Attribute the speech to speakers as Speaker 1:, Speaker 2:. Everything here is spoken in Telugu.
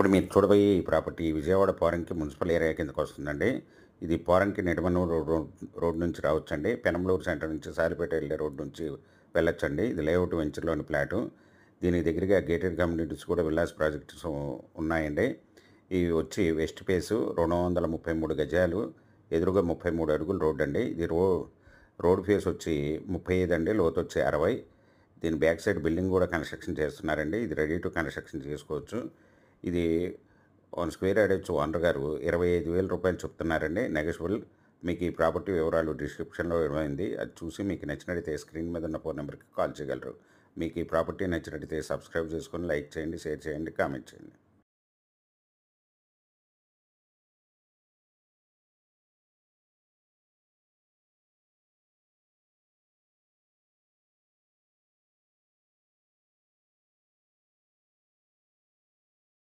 Speaker 1: ఇప్పుడు మీరు చూడబోయే ఈ property Vijayawada Poranki municipal area కిందకు వస్తుందండి. ఇది పోరంకి నిడమనూరు రోడ్ నుంచి రావచ్చండి. పెనంలూరు సెంటర్ నుంచి సాలిపేట వెళ్ళే రోడ్ నుంచి వెళ్ళొచ్చండి. ఇది లేఅవుట్ వెంచర్లోని ఫ్లాటు. దీనికి దగ్గరగా గేటెడ్ కమ్యూనిటీస్ కూడా విల్లాస్ ప్రాజెక్ట్స్ ఉన్నాయండి. ఇవి వచ్చి వెస్ట్ ఫేసు 233 గజాలు, ఎదురుగా 33 అడుగుల రోడ్ అండి. ఇది రోడ్ ఫేస్ వచ్చి 35 అండి, లోతు వచ్చి 60. దీని బ్యాక్ సైడ్ బిల్డింగ్ కూడా కన్స్ట్రక్షన్ చేస్తున్నారండి. ఇది రెడీ టు కన్స్ట్రక్షన్ చేసుకోవచ్చు. ఇది 1 స్క్వేర్ యార్డ్ ఓనర్ గారు 25,000 రూపాయలు చెప్తున్నారండి, నెగోషియబుల్. మీకు ఈ ప్రాపర్టీ వివరాలు డిస్క్రిప్షన్లో ఇవ్వబడింది. అది చూసి మీకు నచ్చినట్లయితే స్క్రీన్ మీద ఉన్న ఫోన్ నెంబర్కి కాల్ చేయగలరు. మీకు ఈ ప్రాపర్టీ నచ్చినట్లయితే సబ్స్క్రైబ్ చేసుకొని లైక్ చేయండి, షేర్ చేయండి, కామెంట్ చేయండి.